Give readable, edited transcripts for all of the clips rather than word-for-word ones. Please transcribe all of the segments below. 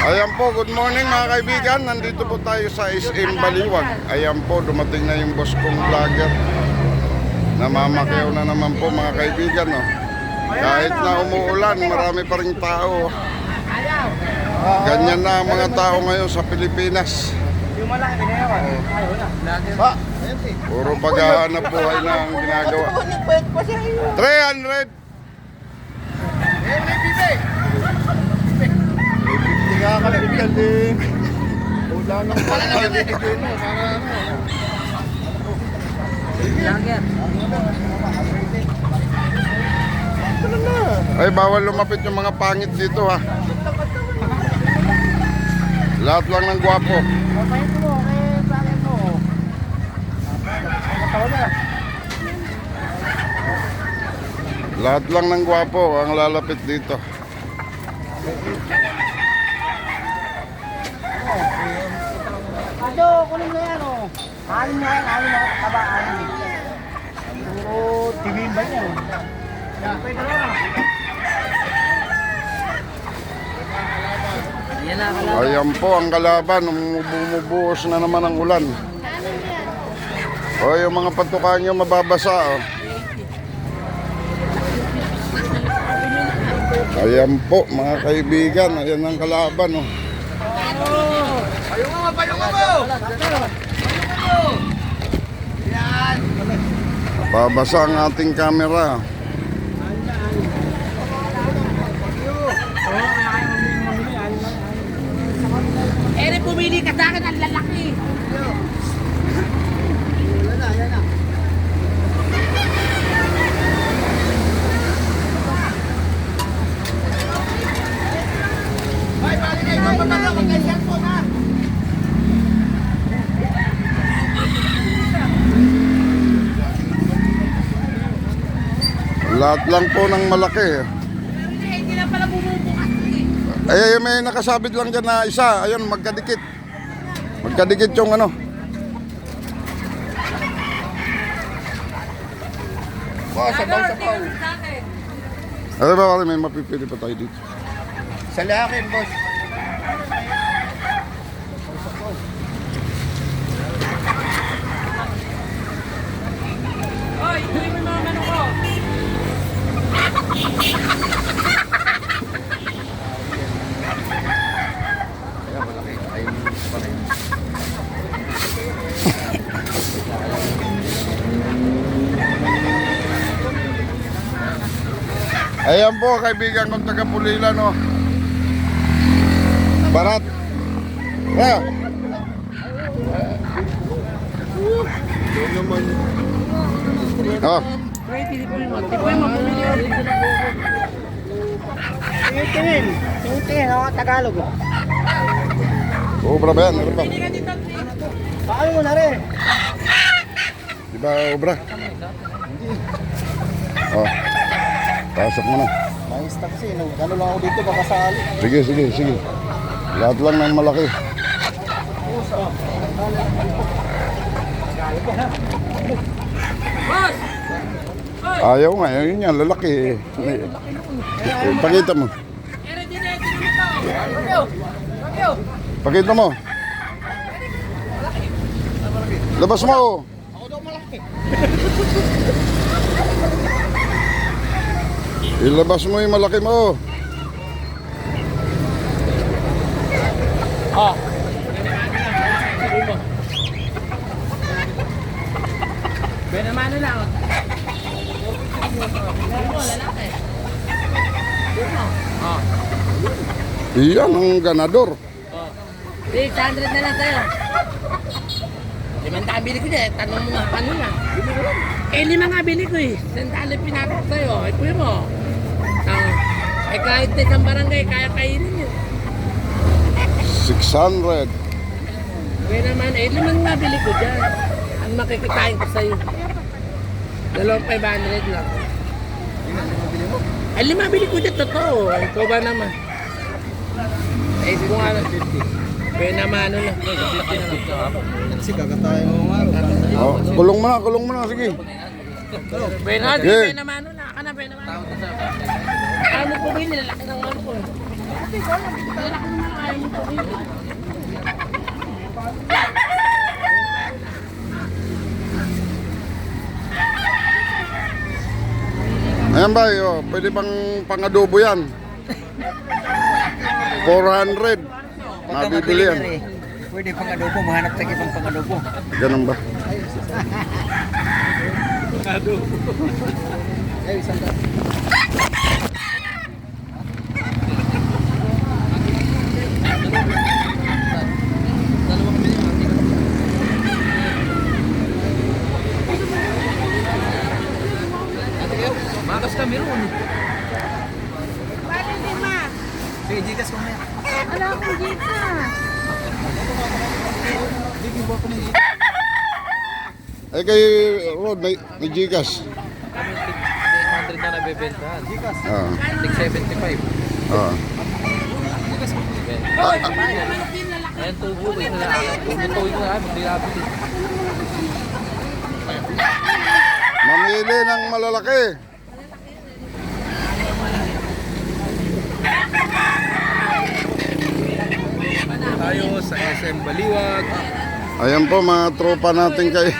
Ayan po, good morning mga kaibigan. Nandito po tayo sa SM Baliwag. Ayan po, dumating na yung boss kong vlogger. Namamakyaw na naman po mga kaibigan. Oh. Kahit na umuulan, marami pa rin tao. Ganyan na ang mga tao ngayon sa Pilipinas. Puro paghahanap buhay na ang ginagawa. 300! Ay, bawal lumapit yung mga pangit dito ha. Lahat lang ng gwapo. Lahat lang ng gwapo ang lalapit dito. Ado, kunin mo yan, oh. Alin mo yan, alin mo kataba, alin. Puro tibim ba yan? Pwede na. Ayan po ang kalaban, bumubuhos na naman ang ulan. O yung mga patukan nyo mababasa. Oh. Ayan po mga kaibigan, ayan ang kalaban. Oh. Payong mo! Yan! Babasa ang ating camera. Ere, pumili ka sa akin, ang lalaki. Yan na, yan na. Ay, bali na, ikaw mamalo, mag-ganyan po na. Lahat lang po ng malaki. Hindi na pala bumubukas. Ay, may nakasabit lang dyan na isa. Ayun, magkadikit. Magkadikit yung ano. Wow, sabaw-sabaw. Ano ba, may mapipili pa tayo dito. Sa lakin, boss. Oy, ito yung mga mano ko. Ayan po, kaibigan kong taga Pulilan, oh. Barat. Yeah. Oh. Tingin, ako Tagalog. Obra ba yan? Meron ba? Paano mo na rin? Di ba obra? Oh. Pasok mo na. Maista kasi, ano lang ako dito, makasali. Sige, sige, sige. Lahat lang ng malaki. Ayaw nga, yun yan, lalaki. Pakita mo. Pakita mo. Labas mo. Ako daw malaki. Ilabas mo yung malaki mo. Oh. Bena mano lang. Lalaki. Oh. Iyan ang ganador. 600 na lang tayo. Limang bili ko dyan. Tanong mo nga kanina. Lima nga bili ko eh. Sandali pinapok sa'yo. Ay puyo mo. Kahit isang barangay, kaya kainin yun. 600. Kaya naman, limang nga bili ko dyan. Ang makikitain ko sa'yo. 2,500 lang. Ay, lima bili ko dyan, totoo. Ikaw ba naman? Ay, kung ano, 50. Kaya naman, ano lang. Kasi kakatayo mo nga. Oh, kulong mo na, sige. Kaya Yeah. naman, ano na. Ka na, kaya naman. Ano po ba yun? Nilalaki ng ano po. Ayan ba, pwede bang pang-adobo yan? 400. Mabibili yan. Pwede pang adobo, mahanap tayo pang adobo. Ganun ba? Makas kami ron. Bakit di ma? Sige, Gcash ko maya. Wala akong gita. Ay kay Rod, may Gcash. Kami 800 na nabebentahan. Gcash. Ah, 675. ah. Ayan, tubo ko yung tubutuin ko na, hindi nabili. Mamili ng malalaki. Tayo sa SM Baliwag. Ayan po mga tropa natin kay...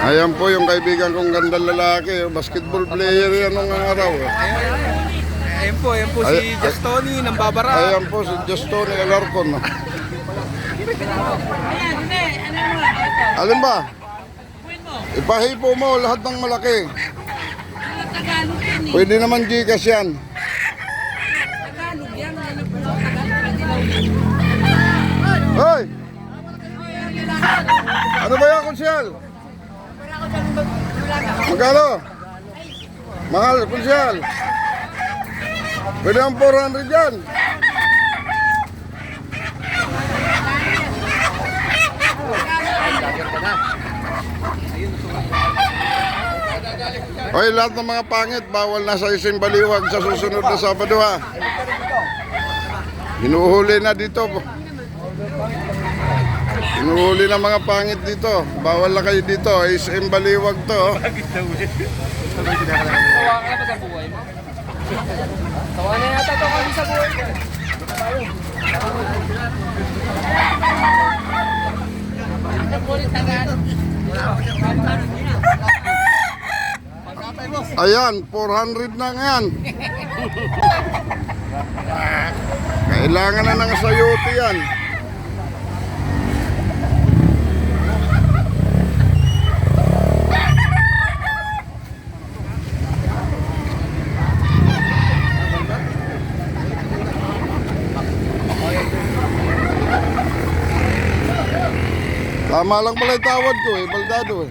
Ayan po yung kaibigan kong gandang lalaki. Basketball player yan nung araw. Ayan po si Just Tony ng Babara. Ayan po si Justone Alarcon. Ayan, hindi. Ano mo? Ito. Alin ba? Kuhin mo. Ipahipo mo lahat ng malaki. Mga Tagalog yan eh. Pwede naman Gcash yan. Tagalog yan. Ano pala? Tagalog. Hoy! Ano ba yan, konsyal? Magkano? Mahal, konsyal. Pwede ang 400 yan. Hoy, lahat ng mga pangit, bawal na sa isang baliwag sa susunod na Sabado ha. Hinuhuli na dito. Hinuhuli na mga pangit dito. Bawal na kayo dito. SM Baliwag to. Tawa ka na ba sa buhay mo? Tawa na yata to kami sa buhay mo. Ayan, 400 na yan. Kailangan na ng sayote yan. Tama lang pala yung tawad ko eh, baldado eh.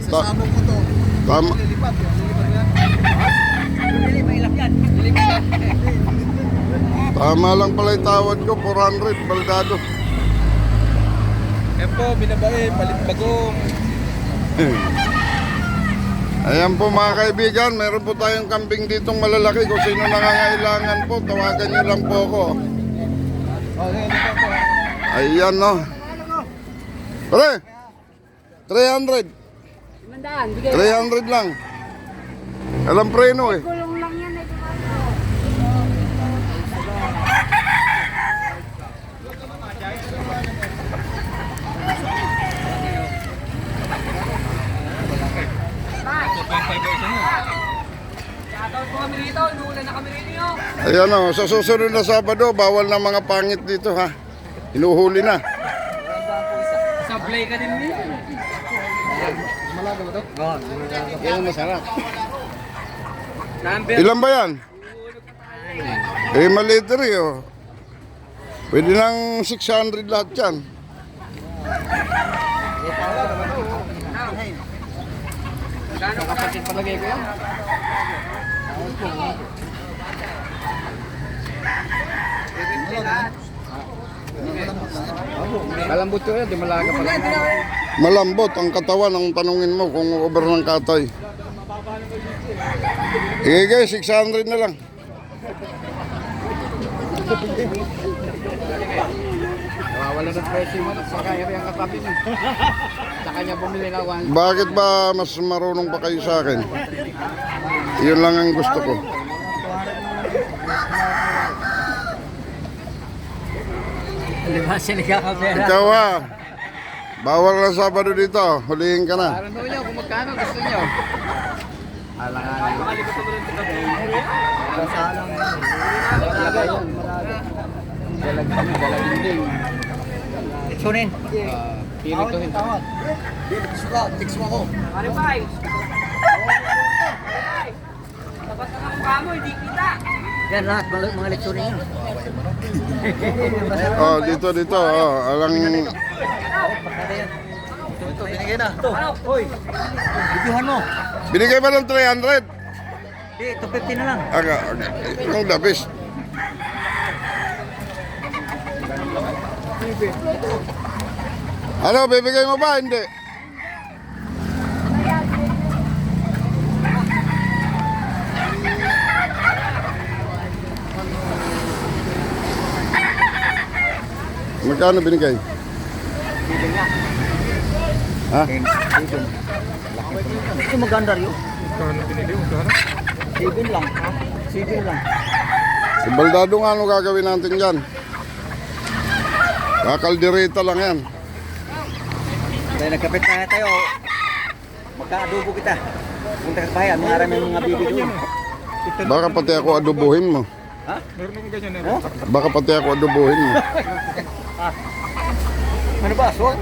Sasabog ko to. Tama. Lilipat yan. Lili, mailap yan. Tama lang pala yung tawad ko, 400, baldado. Ayan po, binabae, palit bagong. Ayan po mga kaibigan, meron po tayong kambing ditong malalaki. Kung sino nangangailangan po, tawagan niyo lang po ako. Okay, ito po. Ayan no. Pre, 300. 300 lang. Alam preno eh. Kulong lang yan. Ayan o, sa susunod na Sabado, bawal na mga pangit dito ha. Hinuhuli na. Supply ka din dito. Malaga ba ito? Oo, yan masarap. Number. Ilan ba yan? Eh, maliit rin oh. Pwede ng 600 lahat yan. Gano'ng kapatid palagay ko yan? Malambot ko yan, di malaga pala. Malambot ang katawan ang tanungin mo kung over ng katay. Igay, 600 na lang. Wala na presyo mo, sa kaya yung katabi mo. Sa kanya bumili na 1. Bakit ba mas marunong pa kayo sa akin? Yun lang ang gusto ko. Lima siya nagkakapera. Ikaw ah. Bawal na Sabado dito. Hulihin ka na. Parang nyo kung magkano gusto nyo. Sunin. Pili ko rin. Tix mo ako. Yan lahat, mga leksyon yun. Oh, dito. Oh, alang Ito, binigay na. Ito. Hoy. Videohan mo. binigay ba ng 300? Eh, 250 na lang. Aga. Ang labis. Ano, bibigay mo ba? Hindi. Magkano binigay? Ha? Ito maganda rin. Magkano pinili mo? 7 lang. 7 lang. Si Baldado nga, ano gagawin natin dyan? Kakaldereta lang yan. Kaya nagkapit na tayo. Magka-adobo kita. Punta ka bayan, marami mga bibi doon. Baka pati ako adobohin mo. Ha? Oh? Baka pati ako adobohin mo. Ano ba? Aswang?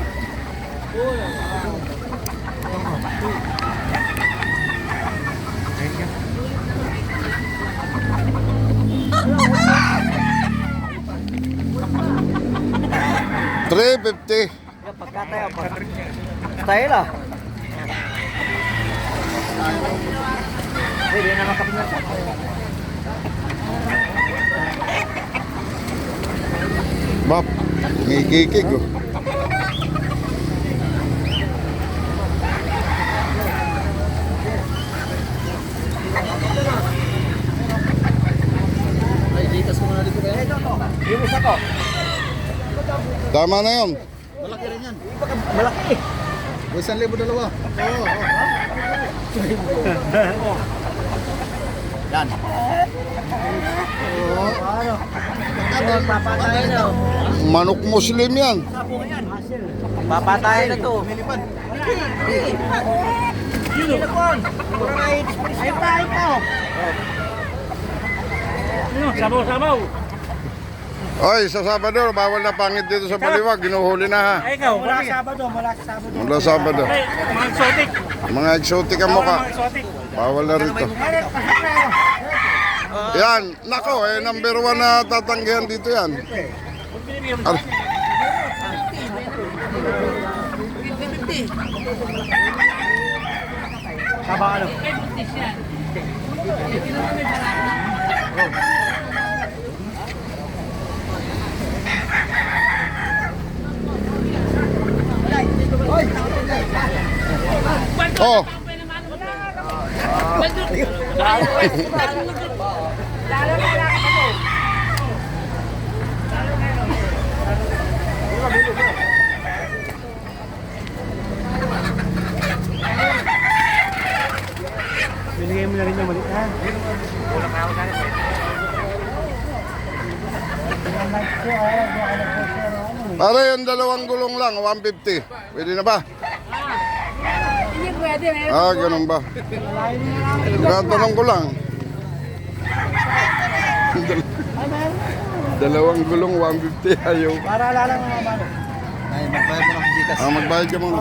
$350. Pagka tayo, tayo lah. Pwede na makapinat. Bap, ngikikig oh. Ay, ditas mo na dito kayo. Yung isa ko. Tama na yun. Malaki rin yan. Malaki. 1,200. Oo. Yan. Oo. Ano? Papatay na. Manok Muslim yan. Papatay na to. Ay, tayo po. Sabaw. Oy, sa Sabado, bawal na pangit dito sa Baliwag. Ginuhuli na ha. Ay, ikaw. Mula Sabado. Mula Sabado. Mga exotic. Mga exotic ang mukha. Exotic. Bawal na rito. Yan, nako eh, number 1 na tatanggihan dito yan. Ar- 50-50. Sabang ano? 50 siya. Hindi naman may barata. Oh, Binigay mo na rin yung maliit, ha? pare yung 2 gulong lang, 150. Pwede na ba? Hindi pwede. Ah, ganun ba? Tatanong ko lang. 2 gulong, 150 ayaw. Para lang mga mano. Ay, magbayad mo ng Gcash. Magbayad ka muna.